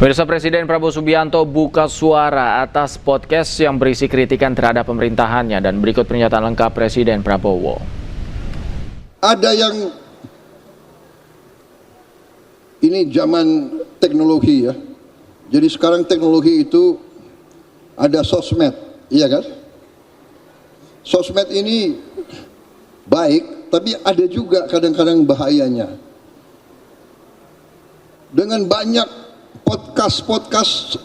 Pemirsa, Presiden Prabowo Subianto buka suara atas podcast yang berisi kritikan terhadap pemerintahannya, dan berikut pernyataan lengkap Presiden Prabowo. Ada yang ini zaman teknologi ya. Jadi sekarang teknologi itu ada sosmed, iya kan? Sosmed ini baik, tapi ada juga kadang-kadang bahayanya. Dengan banyak podcast,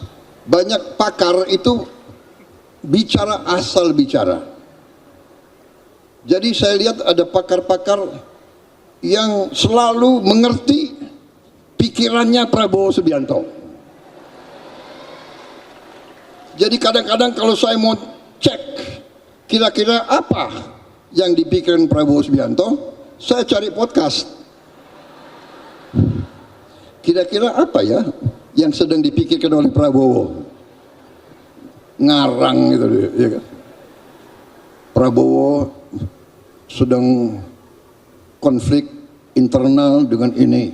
banyak pakar itu bicara asal bicara. Jadi saya lihat ada pakar-pakar yang selalu mengerti pikirannya Prabowo Subianto. Jadi kadang-kadang kalau saya mau cek kira-kira apa yang dipikirkan Prabowo Subianto, saya cari podcast. Kira-kira apa ya yang sedang dipikirkan oleh Prabowo? Ngarang gitu ya kan. Prabowo sedang konflik internal dengan ini,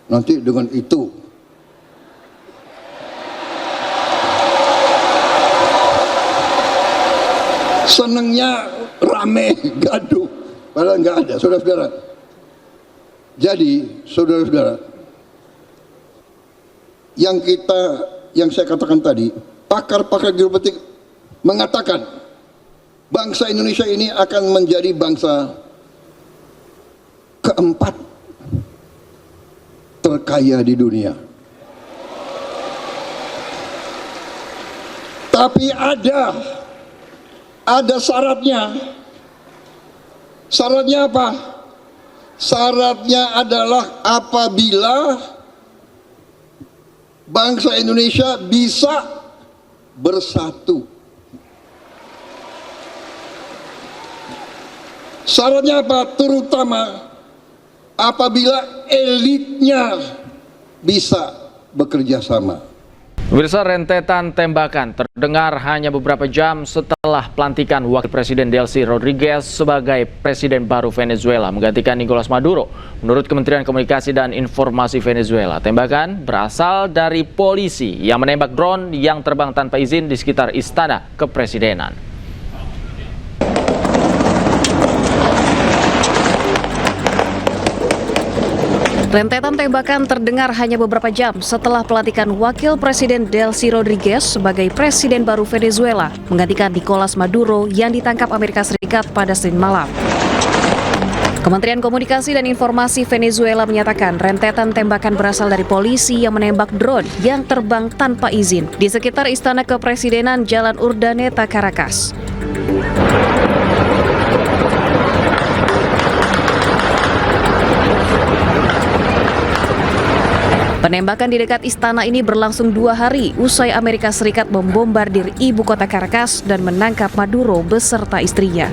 nanti dengan itu. Senengnya rame, gaduh, padahal nggak ada, saudara-saudara. Jadi, saudara-saudara, yang saya katakan tadi, pakar-pakar geopolitik mengatakan bangsa Indonesia ini akan menjadi bangsa keempat terkaya di dunia. Tapi ada syaratnya. Syaratnya apa? Syaratnya adalah apabila bangsa Indonesia bisa bersatu. Syaratnya apa? Terutama apabila elitnya bisa bekerja sama. Pemirsa, rentetan tembakan terdengar hanya beberapa jam setelah pelantikan Wakil Presiden Delcy Rodriguez sebagai Presiden baru Venezuela menggantikan Nicolas Maduro. Menurut Kementerian Komunikasi dan Informasi Venezuela, tembakan berasal dari polisi yang menembak drone yang terbang tanpa izin di sekitar Istana Kepresidenan. Rentetan tembakan terdengar hanya beberapa jam setelah pelantikan Wakil Presiden Delcy Rodriguez sebagai Presiden baru Venezuela menggantikan Nicolas Maduro yang ditangkap Amerika Serikat pada Senin malam. Kementerian Komunikasi dan Informasi Venezuela menyatakan rentetan tembakan berasal dari polisi yang menembak drone yang terbang tanpa izin di sekitar Istana Kepresidenan Jalan Urdaneta, Caracas. Penembakan di dekat istana ini berlangsung 2 hari usai Amerika Serikat membombardir ibu kota Caracas dan menangkap Maduro beserta istrinya.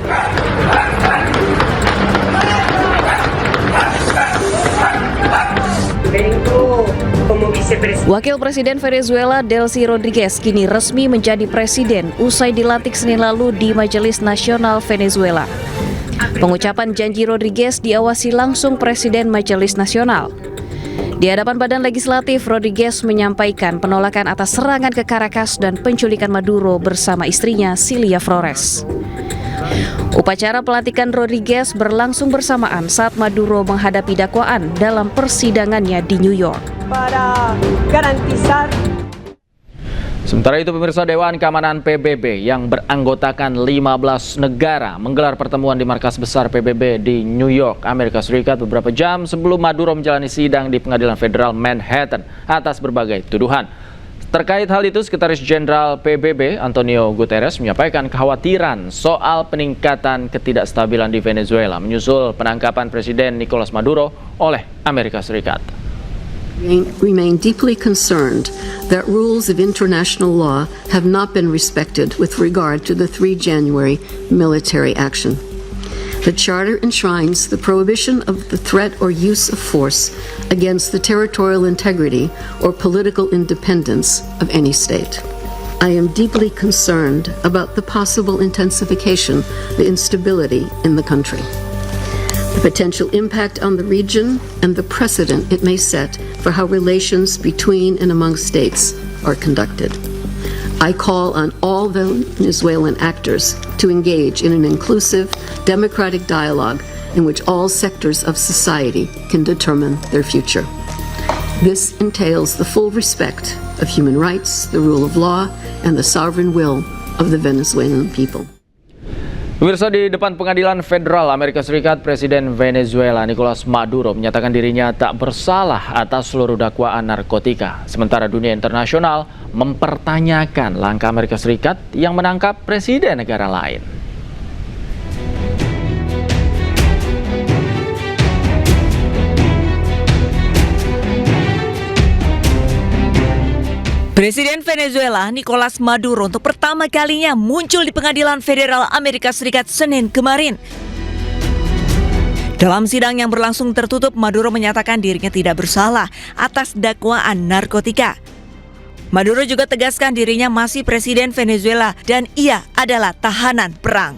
Wakil Presiden Venezuela Delcy Rodriguez kini resmi menjadi presiden usai dilantik Senin lalu di Majelis Nasional Venezuela. Pengucapan janji Rodriguez diawasi langsung Presiden Majelis Nasional. Di hadapan Badan Legislatif, Rodriguez menyampaikan penolakan atas serangan ke Caracas dan penculikan Maduro bersama istrinya Cilia Flores. Upacara pelantikan Rodriguez berlangsung bersamaan saat Maduro menghadapi dakwaan dalam persidangannya di New York. Sementara itu, pemirsa, Dewan Keamanan PBB yang beranggotakan 15 negara menggelar pertemuan di markas besar PBB di New York, Amerika Serikat beberapa jam sebelum Maduro menjalani sidang di Pengadilan Federal Manhattan atas berbagai tuduhan. Terkait hal itu, Sekretaris Jenderal PBB Antonio Guterres menyampaikan kekhawatiran soal peningkatan ketidakstabilan di Venezuela menyusul penangkapan Presiden Nicolas Maduro oleh Amerika Serikat. Remain deeply concerned that rules of international law have not been respected with regard to the 3 January military action. The Charter enshrines the prohibition of the threat or use of force against the territorial integrity or political independence of any state. I am deeply concerned about the possible intensification of instability in the country. the potential impact on the region, and the precedent it may set for how relations between and among states are conducted. I call on all Venezuelan actors to engage in an inclusive, democratic dialogue in which all sectors of society can determine their future. This entails the full respect of human rights, the rule of law, and the sovereign will of the Venezuelan people. Pemirsa, di depan Pengadilan Federal Amerika Serikat, Presiden Venezuela Nicolas Maduro menyatakan dirinya tak bersalah atas seluruh dakwaan narkotika. Sementara dunia internasional mempertanyakan langkah Amerika Serikat yang menangkap presiden negara lain. Presiden Venezuela Nicolas Maduro untuk pertama kalinya muncul di Pengadilan Federal Amerika Serikat Senin kemarin. Dalam sidang yang berlangsung tertutup, Maduro menyatakan dirinya tidak bersalah atas dakwaan narkotika. Maduro juga tegaskan dirinya masih presiden Venezuela dan ia adalah tahanan perang.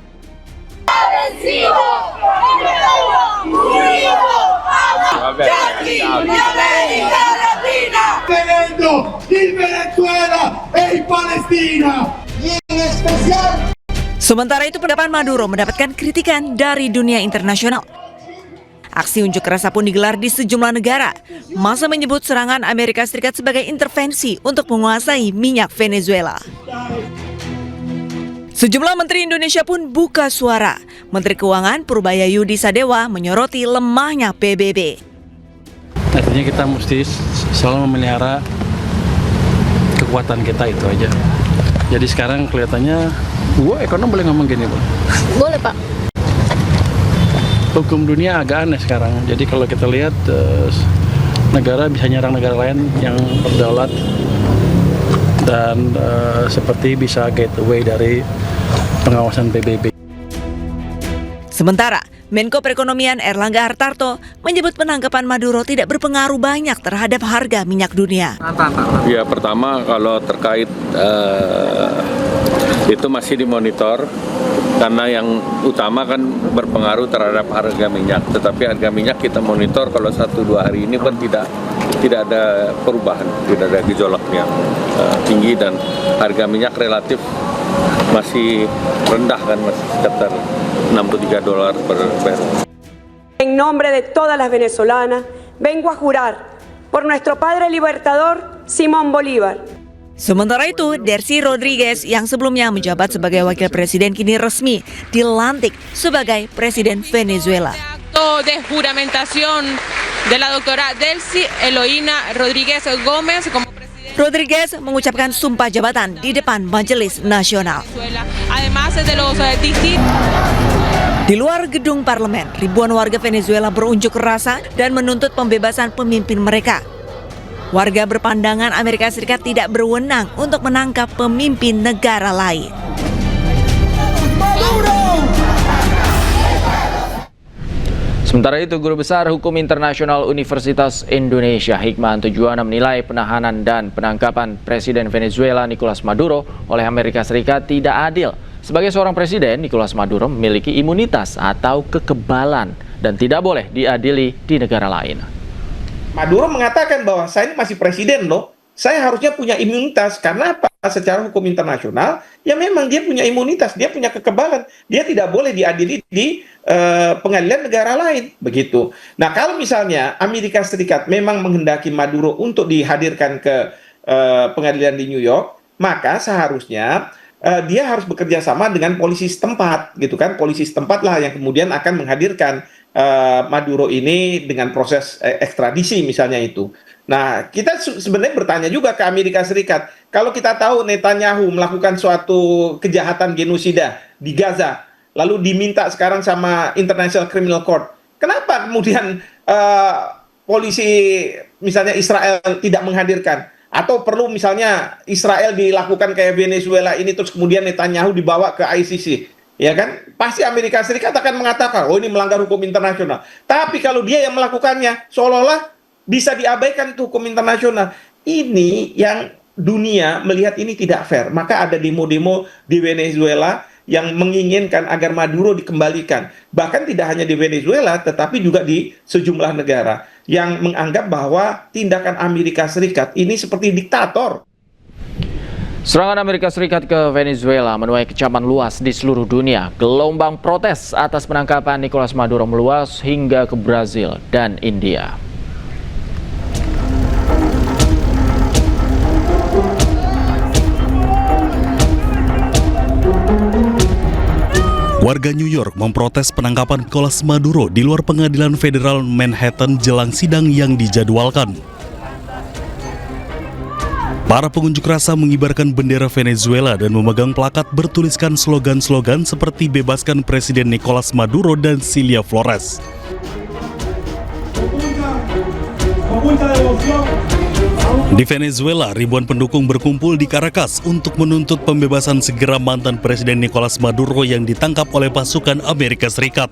Sementara itu, pendapat Maduro mendapatkan kritikan dari dunia internasional. Aksi unjuk rasa pun digelar di sejumlah negara. Masa menyebut serangan Amerika Serikat sebagai intervensi untuk menguasai minyak Venezuela. Sejumlah menteri Indonesia pun buka suara. Menteri Keuangan Purbaya Yudi Sadewa menyoroti lemahnya PBB. Artinya kita mesti selalu memelihara kekuatan kita, itu aja. Jadi sekarang kelihatannya, ekonom boleh ngomong gini, Pak? Boleh, Pak. Hukum dunia agak aneh sekarang. Jadi kalau kita lihat negara bisa nyerang negara lain yang berdaulat dan seperti bisa get away dari pengawasan PBB. Sementara Menko Perekonomian Erlangga Hartarto menyebut penangkapan Maduro tidak berpengaruh banyak terhadap harga minyak dunia. Ya, pertama kalau terkait itu masih dimonitor karena yang utama kan berpengaruh terhadap harga minyak. Tetapi harga minyak kita monitor kalau 1-2 hari ini pun tidak ada perubahan, tidak ada gejolak yang tinggi dan harga minyak relatif masih rendah kan, masih sekitar $63 per barrel. En nombre de todas las venezolanas, vengo a jurar por nuestro padre libertador Simón Bolívar. Sementara itu, Delcy Rodríguez yang sebelumnya menjabat sebagai wakil presiden kini resmi dilantik sebagai presiden Venezuela. Acto de juramentación de la doctora Delcy Eloína Rodríguez Gómez como presidente. Rodríguez mengucapkan sumpah jabatan di depan Majelis Nasional. Además de los Di luar gedung parlemen, ribuan warga Venezuela berunjuk rasa dan menuntut pembebasan pemimpin mereka. Warga berpandangan Amerika Serikat tidak berwenang untuk menangkap pemimpin negara lain. Sementara itu, Guru Besar Hukum Internasional Universitas Indonesia Hikmahanto Juwana menilai penahanan dan penangkapan Presiden Venezuela Nicolas Maduro oleh Amerika Serikat tidak adil. Sebagai seorang presiden, Nicolas Maduro memiliki imunitas atau kekebalan dan tidak boleh diadili di negara lain. Maduro mengatakan bahwa saya ini masih presiden loh, saya harusnya punya imunitas. Karena apa? Secara hukum internasional, ya memang dia punya imunitas, dia punya kekebalan. Dia tidak boleh diadili di pengadilan negara lain, begitu. Nah, kalau misalnya Amerika Serikat memang menghendaki Maduro untuk dihadirkan ke pengadilan di New York, maka seharusnya dia harus bekerja sama dengan polisi setempat, gitu kan? Polisi setempat lah yang kemudian akan menghadirkan Maduro ini dengan proses ekstradisi misalnya itu. Nah, kita sebenarnya bertanya juga ke Amerika Serikat, kalau kita tahu Netanyahu melakukan suatu kejahatan genosida di Gaza, lalu diminta sekarang sama International Criminal Court, kenapa kemudian polisi misalnya Israel tidak menghadirkan? Atau perlu misalnya Israel dilakukan kayak Venezuela ini terus kemudian Netanyahu dibawa ke ICC, ya kan? Pasti Amerika Serikat akan mengatakan, oh ini melanggar hukum internasional. Tapi kalau dia yang melakukannya, seolah-olah bisa diabaikan hukum internasional. Ini yang dunia melihat ini tidak fair. Maka ada demo-demo di Venezuela yang menginginkan agar Maduro dikembalikan. Bahkan tidak hanya di Venezuela, tetapi juga di sejumlah negara. yang menganggap bahwa tindakan Amerika Serikat ini seperti diktator. Serangan Amerika Serikat ke Venezuela menuai kecaman luas di seluruh dunia. Gelombang protes atas penangkapan Nicolas Maduro meluas hingga ke Brazil dan India. Warga New York memprotes penangkapan Nicolas Maduro di luar pengadilan federal Manhattan jelang sidang yang dijadwalkan. Para pengunjuk rasa mengibarkan bendera Venezuela dan memegang plakat bertuliskan slogan-slogan seperti bebaskan Presiden Nicolas Maduro dan Cilia Flores. Di Venezuela, ribuan pendukung berkumpul di Caracas untuk menuntut pembebasan segera mantan Presiden Nicolas Maduro yang ditangkap oleh pasukan Amerika Serikat.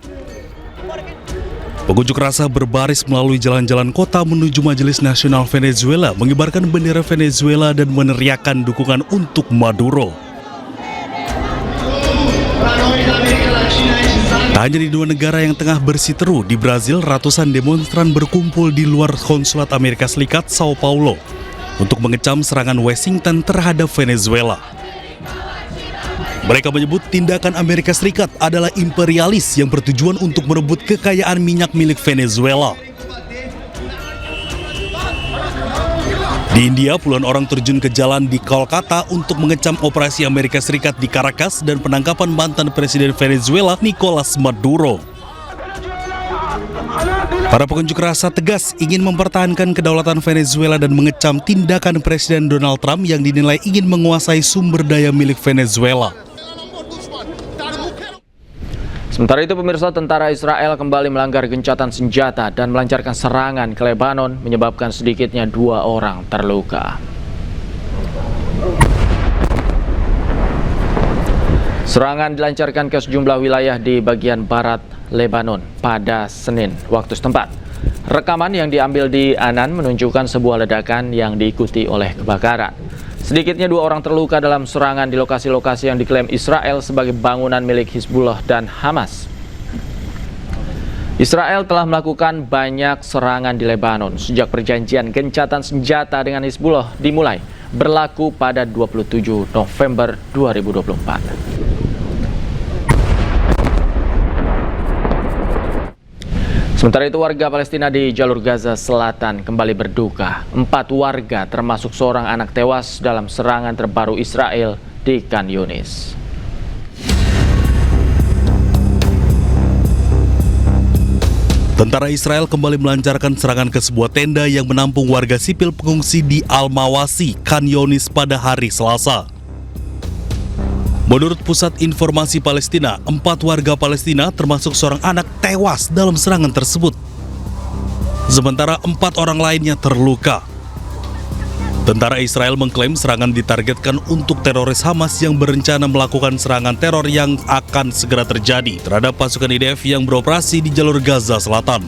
Pengunjuk rasa berbaris melalui jalan-jalan kota menuju Majelis Nasional Venezuela, mengibarkan bendera Venezuela dan meneriakkan dukungan untuk Maduro. Tak hanya di dua negara yang tengah bersiteru, di Brazil ratusan demonstran berkumpul di luar konsulat Amerika Serikat Sao Paulo untuk mengecam serangan Washington terhadap Venezuela. Mereka menyebut tindakan Amerika Serikat adalah imperialis yang bertujuan untuk merebut kekayaan minyak milik Venezuela. Di India, puluhan orang terjun ke jalan di Kolkata untuk mengecam operasi Amerika Serikat di Caracas dan penangkapan mantan Presiden Venezuela Nicolas Maduro. Para pengunjuk rasa tegas ingin mempertahankan kedaulatan Venezuela dan mengecam tindakan Presiden Donald Trump yang dinilai ingin menguasai sumber daya milik Venezuela. Sementara itu, pemirsa, tentara Israel kembali melanggar gencatan senjata dan melancarkan serangan ke Lebanon, menyebabkan sedikitnya 2 orang terluka. Serangan dilancarkan ke sejumlah wilayah di bagian barat Lebanon pada Senin waktu setempat. Rekaman yang diambil di Anan menunjukkan sebuah ledakan yang diikuti oleh kebakaran. Sedikitnya 2 orang terluka dalam serangan di lokasi-lokasi yang diklaim Israel sebagai bangunan milik Hizbullah dan Hamas. Israel telah melakukan banyak serangan di Lebanon sejak perjanjian gencatan senjata dengan Hizbullah dimulai berlaku pada 27 November 2024. Sementara itu, warga Palestina di jalur Gaza Selatan kembali berduka. 4 warga termasuk seorang anak tewas dalam serangan terbaru Israel di Khan Yunis. Tentara Israel kembali melancarkan serangan ke sebuah tenda yang menampung warga sipil pengungsi di Al-Mawasi, Khan Yunis pada hari Selasa. Menurut Pusat Informasi Palestina, 4 warga Palestina termasuk seorang anak tewas dalam serangan tersebut. Sementara 4 orang lainnya terluka. Tentara Israel mengklaim serangan ditargetkan untuk teroris Hamas yang berencana melakukan serangan teror yang akan segera terjadi terhadap pasukan IDF yang beroperasi di jalur Gaza Selatan.